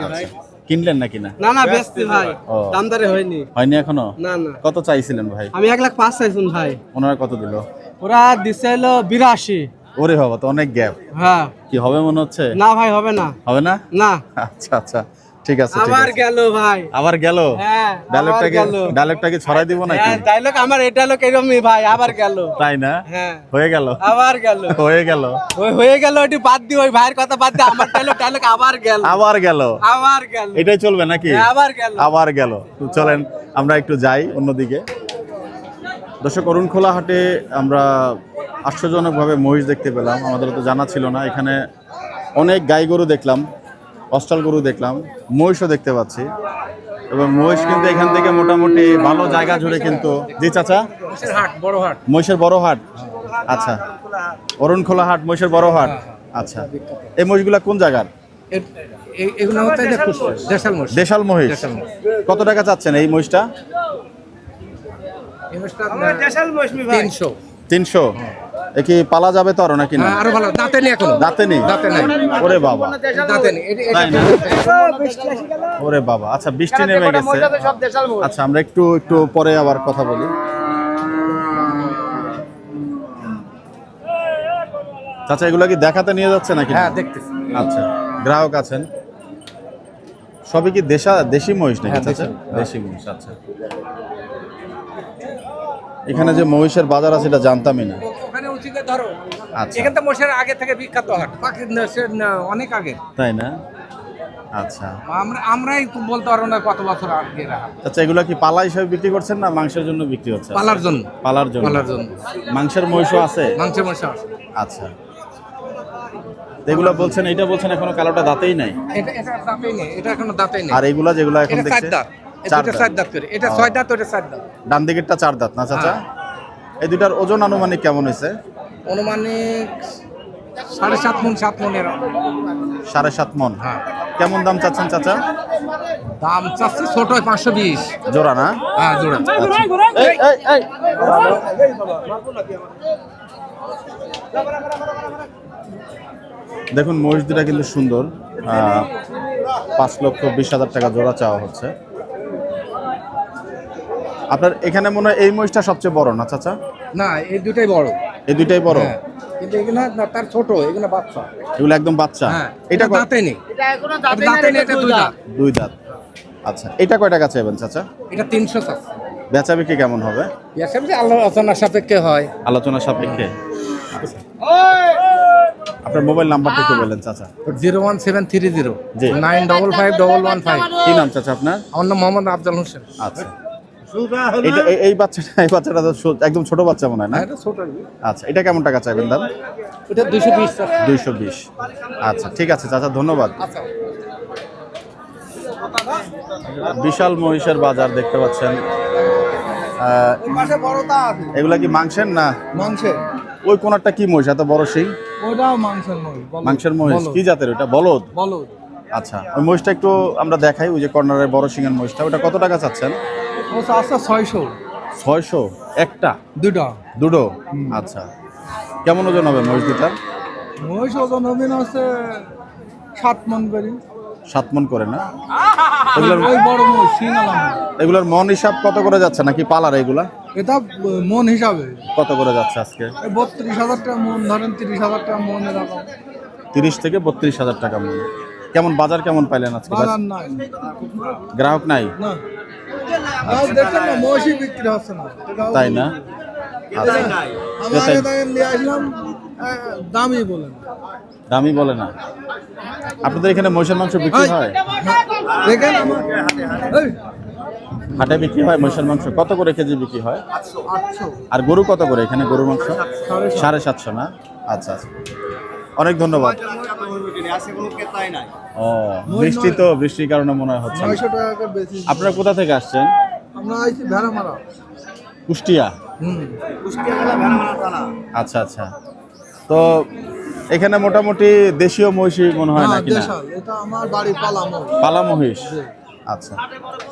আচ্ছা, কিনলেন নাকি না? না না বেচছি ভাই, ও। দামদারে হয়নি। হয়নি এখনো? না না, কত চাইছিলেন ভাই? আমি 1,05,000 চাইছুন ভাই, ওনারা কত দিল? ওরা দিছে হলো 82। ওরে বাবা, তো অনেক গ্যাপ। হ্যাঁ কি হবে মনে হচ্ছে? না ভাই হবে না। হবে না? না আচ্ছা আচ্ছা ঠিক আছে ঠিক আবার আছে। গেল ভাই। আবার গেল? হ্যাঁ ডায়লগটাকে ছড়াই দিব নাকি? ডায়লগ আমার এই ডায়লগ এরকমই ভাই, আবার গেল। তাই না? হ্যাঁ হয়ে গেল? আবার গেল। হয়ে গেল? ওই হয়ে গেল, ওটি বাদ দি, ওই ভাইয়ের কথা বাদ দি, আমার ডায়লগ আবার গেল। আবার গেল? আবার গেল। এটাই চলবে নাকি? হ্যাঁ, আবার গেল। আবার গেল। তো চলেন আমরা একটু যাই অন্যদিকে। দর্শক অরুণখোলা হাটে আমরা আশ্চর্যজনকভাবে মহিষ দেখতে পেলাম, আমাদের তো জানা ছিল না। এখানে অনেক গাই গরু দেখলাম, অস্টাল গরু দেখলাম, মহিষও দেখতে পাচ্ছি। এবং মহিষ কিন্তু এখান থেকে মোটামুটি ভালো জায়গা জুড়ে কিন্তু। জি চাচা? মহিষের বড় হাট। আচ্ছা অরুণখোলা হাট মহিষের বড় হাট। আচ্ছা এই মহিষগুলা কোন জায়গার? এগুলো হচ্ছে দেশাল মোষ। দেশাল মহিষ। কত টাকা চাচ্ছেন এই মহিষটা? 300। 300। এ কি পালা যাবে তো আরো নাকি না? আরো ভালো, দাঁতে নেই এখনো। দাঁতে নেই? দাঁতে নাই। ওরে বাবা, দাঁতে নেই। তাই না? ওরে বাবা, আচ্ছা বৃষ্টি নেমে গেছে। আচ্ছা আমরা একটু পরে আবার কথা বলি। চাচা এগুলা কি দেখাতে নিয়ে যাচ্ছে নাকি? হ্যাঁ দেখতেছি। আচ্ছা গ্রাহক আছেন, সবই কি দেশি মহিষ নাকি চাচা? দেশি মহিষ। আচ্ছা এখানে যে মহিষের বাজার আছে এটা জানতামই না। ওখানে উচিত ধরো। আচ্ছা এখান থেকে মোষের আগে থেকে বিখ্যাত হাট, অনেক আগে। তাই না? আচ্ছা আমরাই তো বলতে পারবো না কত বছর আগে। আচ্ছা এগুলা কি পালা হিসেবে বিক্রি করছেন না মাংসের জন্য বিক্রি হচ্ছে? পালার জন্য। পালার জন্য। পালার জন্য। মাংসের মহিষও আছে? মাংসের মোষ আছে। আচ্ছা তো এগুলা বলছেন, এইটা বলছেন এখনো কালোটা দাঁতেই নাই? এটা দাঁতেই নেই, এটা এখনো দাঁতেই নেই। আর এইগুলা যেগুলা এখন এটা 4 দেখছি দাঁত, এটা 4 দাঁত করে, এটা 6 দাঁত, ওটা 4 দাঁত। ডান দিকেরটা 4 দাঁত না চাচা? এই দুইটার ওজন আনুমানিক কেমন হয়েছে? অনুমানিক 7.5 মণ 7 মণের। 7.5 মণ। কেমন দাম চাচ্ছেন চাচা? দাম চাচ্ছি ছোট 520 জোড়া না? হ্যাঁ জোড়া। এই, এই, এই। দেখুন মহিষ দুটা কিন্তু সুন্দর, 5,20,000 টাকা জোড়া চাওয়া হচ্ছে। আপনার এখানে মনে হয় এই মহিষটা সবচেয়ে বড় না চাচা? না এই দুটাই বড়, এই দুইটাই বড়, কিন্তু এগুলো না তার ছোট, এগুলো বাচ্চা। এগুলো একদম বাচ্চা। এটা দাঁতে নেই, দাঁতে নেই, এটা দুই দাঁত। দুই দাঁত। আচ্ছা, এটা কয় টাকা চাইবেন চাচা? এটা 300 আছে। বেচা বিক্রি কেমন হবে? আলোচনার সাপেক্ষে হয়। আলোচনা সাপেক্ষে। আচ্ছা। আপনার মোবাইল নাম্বারটা একটু বলেন চাচা। 01730 জি। 955115। কি নাম চাচা আপনার? আমার নাম মোহাম্মদ আফজাল হোসেন। আচ্ছা, এটা এই বাচ্চাটা তো একদম ছোট বাচ্চা মনে হয় না? এটা ছোট। আচ্ছা, এটা কেমন টাকা চাইবেন দাম? এটা 220 টাকা। 220। আচ্ছা, ঠিক আছে চাচা, ধন্যবাদ। আচ্ছা। বিশাল মহিষের বাজার দেখতে পাচ্ছেন। এগুলা কি মাংসের না মাংসের, ওই কোনারটা কি মহিষ এত বড় সিং? ওটাও মাংসের মহিষ। মাংসের মহিষ কি জাতের ওটা? বলদ। বলদ। আচ্ছা, ওই মহিষটা একটু আমরা দেখাই, ওই যে কর্নারের বড় সিংয়ের মহিষটা, ওটা কত টাকা চাচ্ছেন? ও আছে 600। 600 একটা? দুটো। দুটো? আচ্ছা, কেমন ওজন হবে মহিষ দুটার? মহিষ ওজন হবে না হচ্ছে 7 মণ করে। 7 মণ করে না? এগুলোর ওই বড় মহিষ সিঙ্গালা। এগুলোর মন হিসাব কত করে যাচ্ছে নাকি পালার এগুলা? এটা মন হিসাবে কত করে যাচ্ছে আজকে? 32,000 টাকা মন, ধরেন 30,000 টাকা মন এরকম। 30 থেকে 32,000 টাকা মন। কেমন বাজার কেমন পাইলেন আজকে? বাজার নাই, গ্রাহক নাই? না দেখেন না, মহিষই বিক্রি হচ্ছে না। তাই না? আচ্ছা, আমি আগে দেখেন নিয়ে আসলাম, দামই বলেন। দামি বলে না? আপনাদের এখানে মহিষের মাংস বিক্রি হয়? দেখেন আমার এই হাটে বিক্রি হয় মহিষের মাংস? কত করে কেজি বিক্রি হয়? 800। আর গরু কত করে এখানে? গরুর মাংস 750 না? আচ্ছা আচ্ছা, অনেক ধন্যবাদ। ও, বৃষ্টি তো, বৃষ্টির কারণে মনে হয় হচ্ছে না। 900 টাকা করে বেশি। আপনারা কোথা থেকে আসছেন? আমরা আইছি ভেড়া মারা। কুষ্টিয়া? আচ্ছা আচ্ছা, তো এখানে মোটামুটি দেশীয় মহিষই মনে হয় নাকি না? দেশাল, এটা আমার বাড়ি পালা মহিষ। পালা মহিষ? আচ্ছা,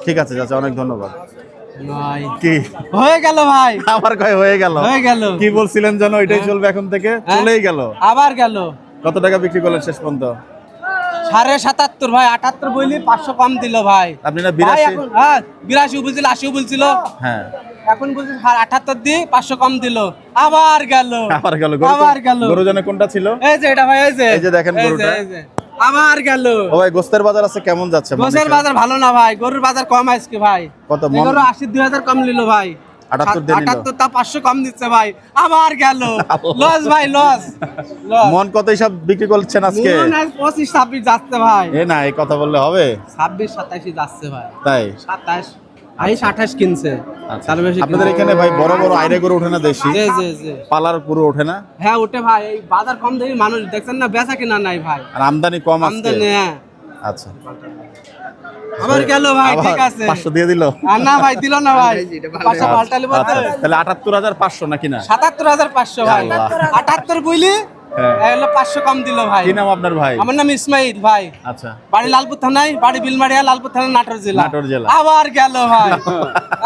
ঠিক আছে চাচা, অনেক ধন্যবাদ। ভাই কি হয়ে গেল ভাই, আমার কয় হয়ে গেল? হয়ে গেল। কি বলছিলেন যেন এটাই চলবে এখন থেকে? চলেই গেল। আবার গেল। কত টাকা বিক্রি করলেন শেষ পর্যন্ত? 77.5 ভাই, 78 বইলি 500 কম দিল ভাই। আপনি না ভাই 82? এখন 82 বলছিল, 80 বলছিল, হ্যাঁ, এখন বলছি 78 দি 500 কম দিল। আবার গেল, আবার গেল। আবার গেল। গরু জনে কোনটা ছিল? এই যে এটা ভাই, এই যে এই যে দেখেন গরুটা। এই যে আবার গেল। ও ভাই, গোস্তের বাজার আছে কেমন যাচ্ছে? গোছের বাজার ভালো না ভাই, গরুর বাজার কম আজকে ভাই। কত মন? গরু 80-2000 কম নিল ভাই। 78 দিয়ে নিল। 78 তা 500 কম দিচ্ছে ভাই। আবার গেল। লস ভাই, লস। মন কত হিসাব বিক্রি করছেন আজকে? 25-26 যাচ্ছে ভাই। এ না, এই কথা বললে হবে? 26-27 যাচ্ছে ভাই। তাই? 27 28 কিনছে। আচ্ছা, তার বেশি আপনাদের এখানে ভাই বড় বড় আইরে গরু ওঠে না দেশি? জি জি জি। পালার পুরো ওঠে না? হ্যাঁ ওঠে ভাই, এই বাজার কম দেখি মানুষ দেখছেন না, বেচা কিনা নাই ভাই, আর আমদানি কম আছে? আমদানি। হ্যাঁ, আচ্ছা, আবার গেল ভাই, আবার ঠিক আছে। 500 দিয়ে দিল? আর না ভাই, দিল না ভাই, 500 পাল্টালি বলতে। আচ্ছা, তাহলে 78,500 নাকি না? 77,500 ভাই। আল্লাহ। 78 বুঝলি, হ্যাঁ। এই হলো 500 কম দিল ভাই। কি নাম আপনার ভাই? আমার নাম ইসমাইল ভাই, আচ্ছা, বাড়ি লালপুর থানায়, বাড়ি বিলমারিয়া, লালপুর থানা, নাটোর জেলা। নাটোর জেলা। আবার গেল ভাই,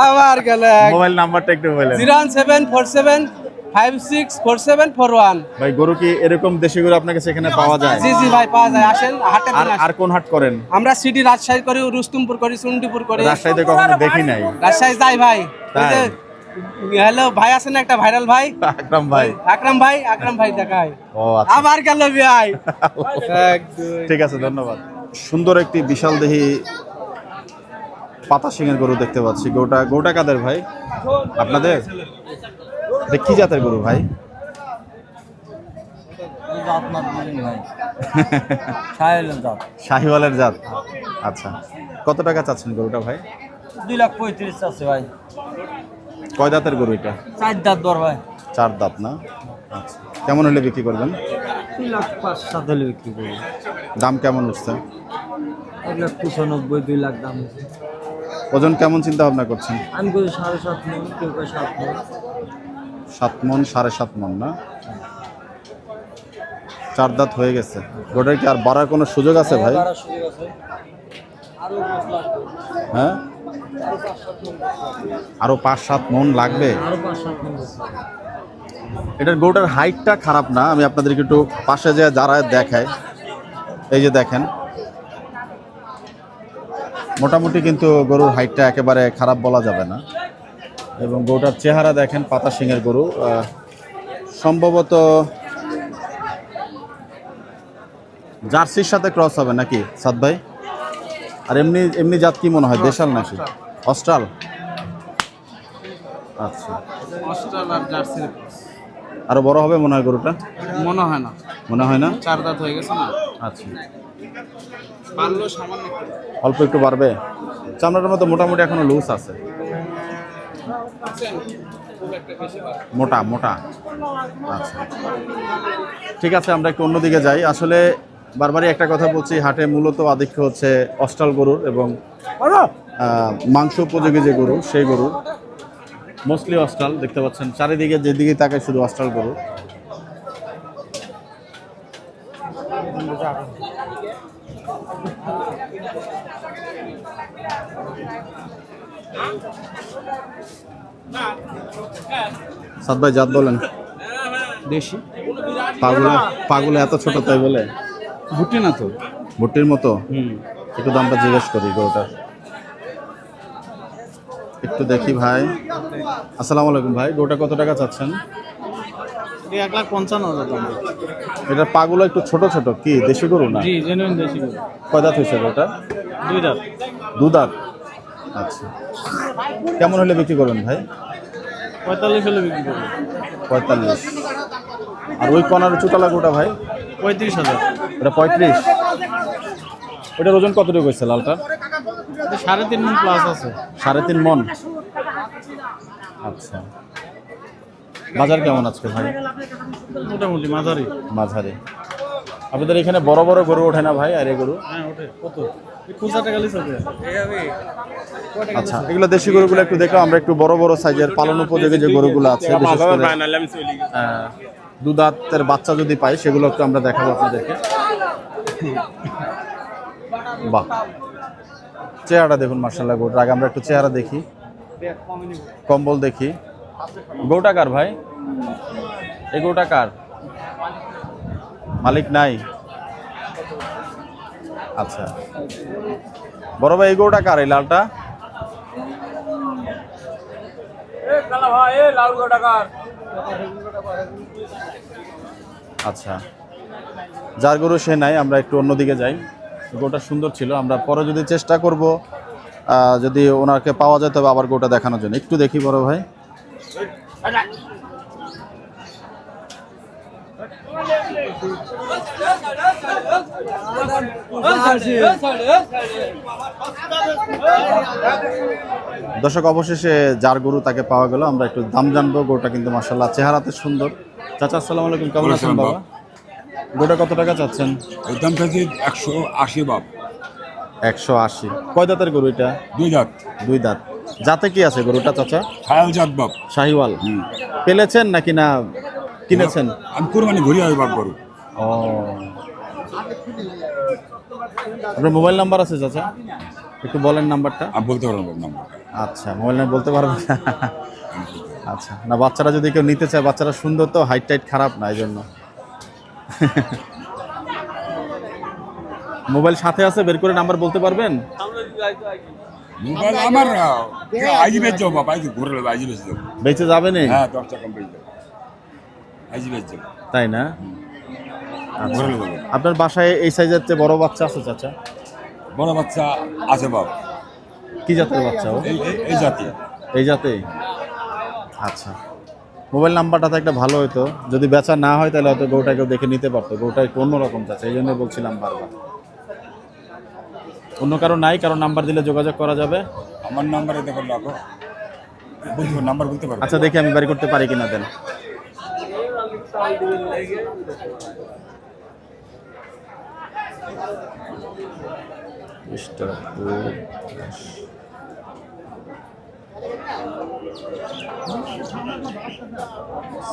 আবার গেল। মোবাইল নাম্বারটা একটু বলেন। 01747564741। ভাই, গরু কি এরকম দেশি গরু আপনার কাছে এখানে পাওয়া যায়? জি জি ভাই, পাওয়া যায়, আসেন হাটে আর দিন আসেন। আর কোন হাট করেন? আমরা সিটি রাজশাহী করি, রুস্তুমপুর করি, চুন্ডিপুর করি। রাজশাহীতে কখনো দেখি নাই। রাজশাহী যাই ভাই। তাই? হ্যালো ভাই, আছেন না একটা ভাইরাল ভাই, আকরাম ভাই? আকরাম ভাই, আকরাম ভাই দেখায়। ও আচ্ছা, আবার গেল ভাই। ঠিক আছে, ধন্যবাদ। সুন্দর একটি বিশাল দেহি পাতা সিংহের গরু দেখতে পাচ্ছি। গরুটা কাদের ভাই? আপনাদের? এটা কি জাতের গরু ভাই? শাহিওয়ালের জাত? আচ্ছা, কত টাকা চাচ্ছেন গরুটা ভাই? 2,35,000 আছে ভাই। কয় দাঁতের গরু এটা? 4 দাঁত দর ভাই। 4 দাঁত না? আচ্ছা, কেমন হলে বিক্রি করবেন? 2,05,000 হলে বিক্রি করি। দাম কেমন উঠছে? 1,95,000 2 লাখ দাম। ওজন কেমন চিন্তা ভাবনা করছেন? আমি করি 7.5 মণ, কেউ কয় 7 মণ। 7 মণ, 7.5 মণ না? 4 দাঁত হয়ে গেছে। গোটার কি আর বাড়ার কোনো সুযোগ আছে ভাই? হ্যাঁ, আরো 5-7 মণ লাগবে। এটার গরুটার হাইটটা খারাপ না, আমি আপনাদেরকে একটু পাশে যে দাঁড়ায় দেখাই। এই যে দেখেন, মোটামুটি কিন্তু গরুর হাইটটা একেবারে খারাপ বলা যাবে না। এবং গরুটার চেহারা দেখেন, পাতা শিঙের গরু, সম্ভবত জার্সির সাথে ক্রস হবে নাকি সাদ ভাই? আর এমনি এমনি জাত কি মনে হয়, দেশাল নাকি অস্ট্রাল? আচ্ছা, অস্ট্রাল আর জার্সির আরো বড় হবে মনে হয় গরুটা? মনে হয় না, মনে হয় না। 4 দাঁত হয়ে গেছে না, আচ্ছা, পারলো সামান্য অল্প একটু বাড়বে। চামড়াটার মতো মোটামুটি এখনো লুজ আছে, মোটা মোটা। আচ্ছা, ঠিক আছে, আমরা একটু অন্যদিকে যাই। আসলে বারবারই একটা কথা বলছি, হাটে মূলত আধিক্য হচ্ছে অস্ট্রাল গরুর এবং মাংস উপযোগী যে গরু সেই গরু, মোস্টলি অস্ট্রাল। দেখতে পাচ্ছেন চারিদিকে যেদিকে তাকায় শুধু অস্ট্রাল গরু। সাদ ভাই জাত বলেন। দেশি পাগুলো এত ছোট তাই বলে? ভুট্টি না তো, ভুট্টির মতো। একটু দামটা জিজ্ঞেস করি গরুটার, একটু দেখি ভাই। আসসালামু আলাইকুম ভাই, গরুটা কত টাকা চাচ্ছেন? 1,55,000 দাম। এটা পাগুলো একটু ছোট ছোট, কি দেশি গরু না? জি, জেনুইন দেশি গরু। কয় দাঁত হয়েছে গরুটা? 2 দাঁত। দু দাঁত। আচ্ছা, কেমন হলে বিক্রি করবেন ভাই? 45 হলে বিক্রি করবো। 45। আর ওই কর্নার চুটালা গরুটা ভাই? 35,000। এটা 35। ওটার ওজন কতটুকু হয়েছে লালটা? 3.5 মণ প্লাস আছে। 3.5 মণ। আচ্ছা, বাজার কেমন আজকে ভাই? মোটামুটি মাঝারি। মাঝারি। আপনাদের এখানে বড় বড় গরু ওঠে না ভাই? আর এই গরু? হ্যাঁ ওঠে। কত? 50 টাকা লিস আছে। আচ্ছা, এগুলো দেশি গরুগুলো একটু দেখো, আমরা একটু বড় বড় সাইজের পালন উপযোগী যে গরুগুলো আছে, বিশেষ করে দু দাঁতের বাচ্চা যদি পাই সেগুলো একটু আমরা দেখাবো আপনাদেরকে। বাহ, চেহারাটা দেখুন মার্শাল্লাহ গরুটার। আগে আমরা একটু চেহারা দেখি, কম্বল দেখি। গরুটা কার ভাই? এই গরুটা কার? মালিক নাই? আচ্ছা, বড় ভাই এই গরুটা কার? এই লালটা? আচ্ছা, যার গরু সে নাই, আমরা একটু অন্যদিকে যাই। গরুটা সুন্দর ছিল, আমরা পরে যদি চেষ্টা করব যদি ওনাকে পাওয়া যায় তবে আবার গরুটা দেখানোর জন্য। একটু দেখি বড় ভাই। দর্শক, অবশেষে যার গরু তাকে পাওয়া গেল। আমরা একটু দাম জানবো। গরুটা কিন্তু মাশাআল্লাহ চেহারাতে সুন্দর। চাচা আসসালামু আলাইকুম, কেমন আছেন বাবা? গরুটা কত টাকা চাচ্ছেন? এর দাম চাচ্ছি 180 বাপ। 180। কয় দাঁতের গরু এটা? 2 দাঁত। 2 দাঁত। যাতে কি আছে গরুটা চাচা? ছায়াল জাত বাপ। শাহিওয়াল। পেলেছেন নাকি না কিনেছেন? আমি কুরবানি ঘুরি আই বাপ গরু। ও, আপনার মোবাইল নাম্বার আছে চাচা? একটু বলেন নাম্বারটা। আমি বলতে পারবো নাম্বার। আচ্ছা, মোবাইল নাম্বার বলতে পারবেন? আচ্ছা, না বাচ্চারা যদি কেউ নিতে চায়, বাচ্চারা সুন্দর তো, হাইট টাইট খারাপ না, এই জন্য। মোবাইল সাথে আছে, বের করে নাম্বার বলতে পারবেন? মোবাইল আমার আইজি বেচ যাও বাপ, আইজি ঘুরে নেবে, আইজি বেচ যাও। বেঁচে যাবে না? হ্যাঁ 10 টাকা কম বেচ যাও, আইজি বেচ যাও। তাই না? ঘুরে নেবে। আপনার বাসায় এই সাইজের চেয়ে বড় বাচ্চা আছে চাচা? বড় বাচ্চা আছে বাপ। কি জাতের বাচ্চা ও? এই জাতীয়। এই জাতে? আচ্ছা, মোবাইল নাম্বারটা তো একটা ভালো হতো, যদি বেচা না হয় তাহলে হয়তো গরুটা কেউ দেখে নিতে পারতো। গরুটা একটু অন্যরকম চাচ্ছে, এই জন্য বলছিলাম বারবার। অন্য কারো নাই? কারো নাম্বার দিলে যোগাযোগ করা যাবে? আমার নাম্বারে দেখো রাখো, বলতে নাম্বার বলতে পারবো। আচ্ছা, দেখি আমি বের করতে পারি কিনা দেন।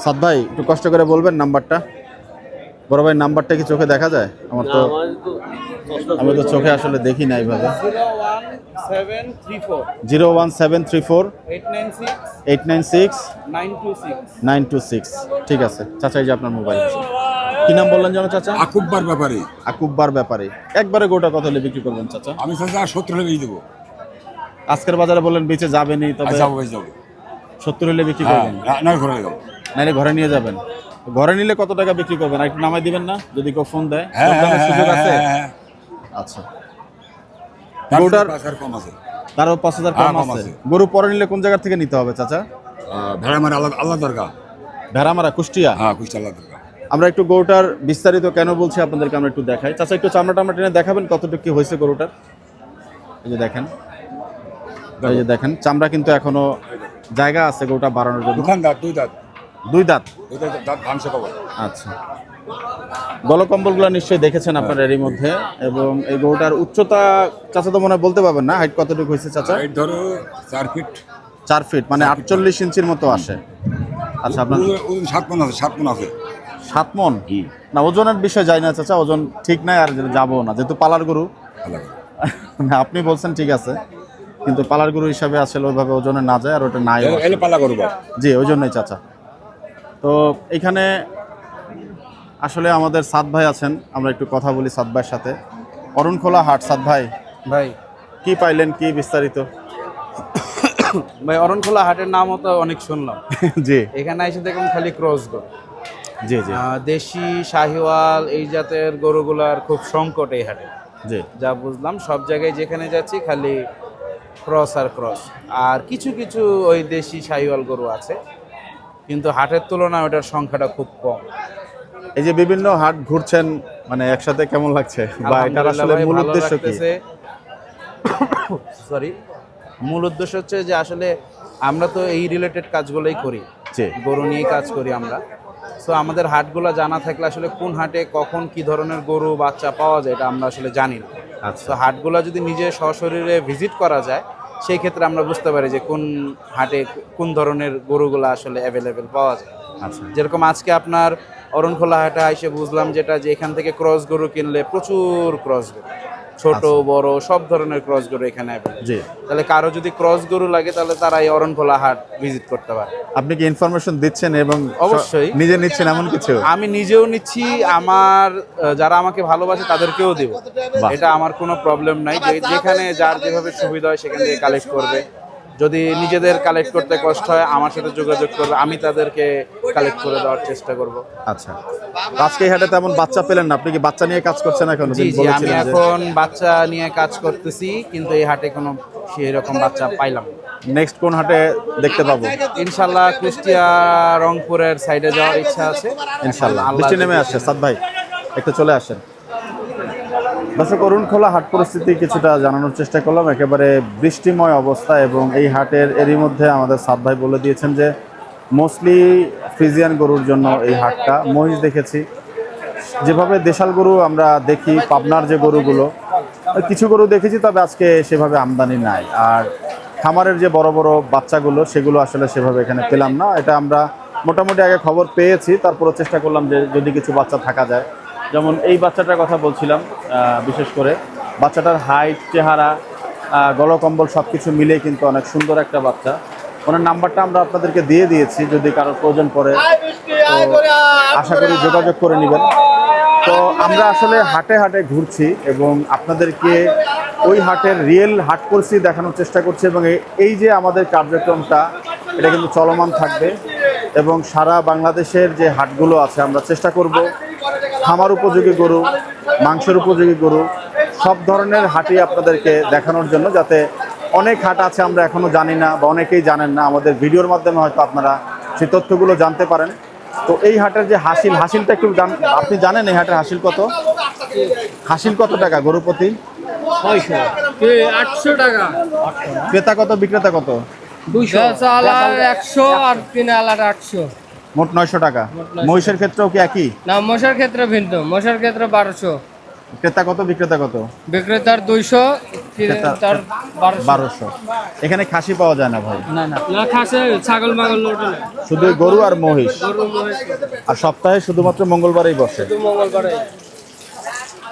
সাদ ভাই একটু কষ্ট করে বলবেন নাম্বারটা। বড় ভাই নাম্বারটা কি চোখে দেখা যায়? আমার তো আমি তো চোখে আসলে দেখি না এইভাবে। 01734 896 926। ঠিক আছে চাচা, এই যে আপনার মোবাইল। কি নাম বললেন যেন চাচা? আকুব্বার ব্যাপারে আকুব্বার ব্যাপারে। একবারে গোটা কত হলে বিক্রি করবেন চাচা? আমি চাচা 70 হলে বেশি দেবো। আজকের বাজারে বললেন বেঁচে যাবেনি, তবে যাবো বেশি যাবো। 70 হলে বিক্রি হ্যাঁ, করবেন? না ঘরে যাবো। নাইলে ঘরে নিয়ে যাবেন। ঘরে নিলে কত টাকা বিক্রি করবেন আর একটু নামাই দিবেন না, যদি কেউ ফোন দেয়? হ্যাঁ, দরদামের হ্যাঁ, সুযোগ আছে? হ্যাঁ। আচ্ছা, গরুটার গরুটার কম আছে। তারও 5000 কম হ্যাঁ, কম আছে। আছে। গরু পরে নিলে কোন জায়গা থেকে নিতে হবে চাচা? ভেড়া মানে আল্লাহ দরকার। ভেড়ামারা, কুষ্টিয়া। হ্যাঁ, কুষ্টি আল্লাহ দরকার। আমরা একটু গরুটার বিস্তারিত কেন বলছি আপনাদেরকে আমরা একটু দেখাই। চাচা একটু চামড়া টামড়া টেনে দেখাবেন কতটুকু কি হয়েছে গরুটার। এই যে দেখেন, এই যে দেখেন চামড়া কিন্তু এখনো জায়গা আছে গরুটা বাড়ানোর জন্য। দোকানদার দুই দাঁত দাঁত। ধানসে পাবো। আচ্ছা, গলকম্বলগুলো নিশ্চয়ই দেখেছেন আপনারা এরই মধ্যে। এবং এই গরুটার উচ্চতা চাচা তো মনে হয় বলতে পারবেন না, হাইট কতটুকু হয়েছে চাচা? এই ধরো 4 ফিট। 4 ফিট মানে 48 ইঞ্চির মতো আসে। আচ্ছা, আপনার ওজন 7 মণ আছে, 7 মণ আছে। 7 মণ না, ওজনের বিষয় যায় না চাচা, ওজন ঠিক নাই আর যাবো না, যেহেতু পালার গরু। না, আপনি বলছেন ঠিক আছে, কিন্তু পালার গরু হিসাবে আসলে ওইভাবে ওজনে না যায়, আর ওটা নাই। এলে পালা করবো। জি, ওই জন্যই চাচা। তো এখানে আসলে আমাদের সাদ ভাই আছেন, আমরা একটু কথা বলি সাদ ভাইয়ের সাথে। অরুণখোলা হাট, সাদ ভাই ভাই কি পাইলেন, কি বিস্তারিত? ভাই অরণখোলা হাটের নামও তো অনেক শুনলাম। জি এখানে এসে দেখুন খালি ক্রস গরু, জি জি দেশি শাহিওয়াল এই জাতের গরুগুলার খুব সংকট এই হাটে। জি, যা বুঝলাম সব জায়গায় যেখানে যাচ্ছি খালি ক্রস আর ক্রস, আর কিছু কিছু ওই দেশি শাহিওয়াল গরু আছে, কিন্তু হাটের তুলনায় ওটার সংখ্যাটা খুব কম। এই যে বিভিন্ন হাট ঘুরছেন, মানে একসাথে কেমন লাগছে, বা এটার আসলে মূল উদ্দেশ্য কি? সরি, মূল উদ্দেশ্য হচ্ছে যে আসলে আমরা তো এই রিলেটেড কাজগুলোই করি, জি গরু নিয়ে কাজ করি আমরা। সো আমাদের হাটগুলো জানা থাকলে আসলে কোন হাটে কখন কি ধরনের গরু বাচ্চা পাওয়া যায় এটা আমরা আসলে জানি না। আচ্ছা, তো হাটগুলো যদি নিজে সশরীরে ভিজিট করা যায় সেই ক্ষেত্রে আমরা বুঝতে পারি যে কোন হাটে কোন ধরনের গরুগুলো আসলে অ্যাভেলেবেল পাওয়া যায়। আচ্ছা, যেরকম আজকে আপনার অরণখোলা হাটে এসে বুঝলাম যেটা যে এখান থেকে ক্রস গরু কিনলে প্রচুর ক্রস গরু, ছোট বড় সব ধরনের ক্রস গরু এখানে অ্যাভেলেবল। জি, তাহলে কারো যদি ক্রস গরু লাগে তাহলে তারা এই অরণখোলা হাট ভিজিট করতে পারে। আপনি কি ইনফরমেশন দিচ্ছেন এবং অবশ্যই। নিজে নিচ্ছেন এমন কিছু? আমি নিজেও নিচ্ছি, আমার যারা আমাকে ভালোবাসে তাদেরকেও দেব, বাহ। এটা আমার কোনো প্রবলেম নাই। যেখানে যার যেভাবে সুবিধা হয় সেখান থেকে কালেক্ট করবে। যদি নিজেদের কালেক্ট করতে কষ্ট হয় আমার সাথে যোগাযোগ করবে, আমি তাদেরকে কালেক্ট করে দেওয়ার চেষ্টা করব। আচ্ছা, আজকে এই হাটে তেমন বাচ্চা পেলেন না, আপনি কি বাচ্চা নিয়ে কাজ করছেন এখন? জি জি, আমি এখন বাচ্চা নিয়ে কাজ করতেছি, কিন্তু এই হাটে কোনো সেই রকম বাচ্চা পাইলাম না। নেক্সট কোন হাটে দেখতে পাবো? ইনশাল্লাহ কুষ্টিয়া রংপুরের সাইডে যাওয়ার ইচ্ছা আছে ইনশাল্লাহ। আল্লাহ বৃষ্টি নেমে যদি আসছে, সাদ ভাই একটু চলে আসেন। দর্শক, অরুণখোলা হাট পরিস্থিতি কিছুটা জানানোর চেষ্টা করলাম, একেবারে বৃষ্টিময় অবস্থা। এবং এই হাটের এরই মধ্যে আমাদের সাদ ভাই বলে দিয়েছেন যে মোস্টলি ফ্রিজিয়ান গরুর জন্য এই হাটটা। মহিষ দেখেছি, যেভাবে দেশাল গরু আমরা দেখি, পাবনার যে গরুগুলো, কিছু গরু দেখেছি, তবে আজকে সেভাবে আমদানি নাই। আর খামারের যে বড় বড় বাচ্চাগুলো সেগুলো আসলে সেভাবে এখানে পেলাম না। এটা আমরা মোটামুটি আগে খবর পেয়েছি, তারপরে চেষ্টা করলাম যে যদি কিছু বাচ্চা থাকা যায়। যেমন এই বাচ্চাটার কথা বলছিলাম, বিশেষ করে বাচ্চাটার হাইট, চেহারা, গলকম্বল সব কিছু মিলে কিন্তু অনেক সুন্দর একটা বাচ্চা। ওনার নাম্বারটা আমরা আপনাদেরকে দিয়ে দিয়েছি, যদি কারোর প্রয়োজন পড়ে তো আশা করি যোগাযোগ করে নেবেন। তো আমরা আসলে হাটে হাটে ঘুরছি এবং আপনাদেরকে ওই হাটের রিয়েল হাট পরিস্থিতি দেখানোর চেষ্টা করছি। এবং এই যে আমাদের কার্যক্রমটা, এটা কিন্তু চলমান থাকবে এবং সারা বাংলাদেশের যে হাটগুলো আছে আমরা চেষ্টা করব খামার উপযোগী গরু, মাংসের উপযোগী গরু, সব ধরনের হাটই আপনাদেরকে দেখানোর জন্য, যাতে অনেক হাট আছে আমরা এখনও জানি না বা অনেকেই জানেন না, আমাদের ভিডিওর মাধ্যমে হয়তো আপনারা সেই তথ্যগুলো জানতে পারেন। তো এই হাটের যে হাসিলটা একটু আপনি জানেন এই হাটের হাসিল কত? হাসিল কত টাকা গরু প্রতি? 800 টাকা। ক্রেতা কত, বিক্রেতা কত? 200 আলার 100 আর 3 আলার 800, মোট 900 টাকা। মহিষের ক্ষেত্রেও কি একই? না, মশার ক্ষেত্রে ভিন্ন। মশার ক্ষেত্রে 1200, ক্রেতা কত, বিক্রেতা কত? বিক্রেতার 200, ক্রেতার 1200। এখানে খাসি পাওয়া যায় না ভাই? না না না, খাসে ছাগল মাগল ওটা না, শুধু গরু আর মহিষ। গরু মহিষ আর সপ্তাহে শুধুমাত্র মঙ্গলবারেই বসে। শুধু মঙ্গলবারে।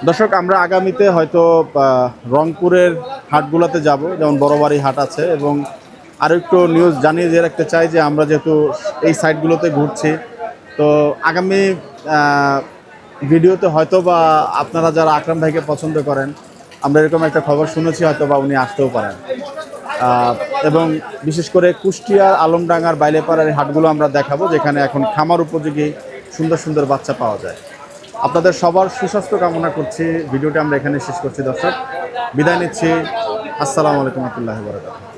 দর্শক আমরা আগামীতে হয়তো রংপুরের হাটগুলোতে যাব, যেমন বড়বাড়ি হাট আছে, এবং আরও একটু নিউজ জানিয়ে দিয়ে রাখতে চাই যে আমরা যেহেতু এই সাইটগুলোতে ঘুরছি, তো আগামী ভিডিওতে হয়তো বা আপনারা যারা আকরাম ভাইকে পছন্দ করেন, আমরা এরকম একটা খবর শুনেছি, হয়তো বা উনি আসতেও পারেন। এবং বিশেষ করে কুষ্টিয়ার আলমডাঙ্গার বাইলেপাড়ার এই হাটগুলো আমরা দেখাবো, যেখানে এখন খামার উপযোগী সুন্দর সুন্দর বাচ্চা পাওয়া যায়। আপনাদের সবার সুস্বাস্থ্য কামনা করছি। ভিডিওটা আমরা এখানে শেষ করছি দর্শক, বিদায় নিচ্ছি। আসসালামু আলাইকুম ওয়া রাহমাতুল্লাহি ওয়া বারাকাতুহু।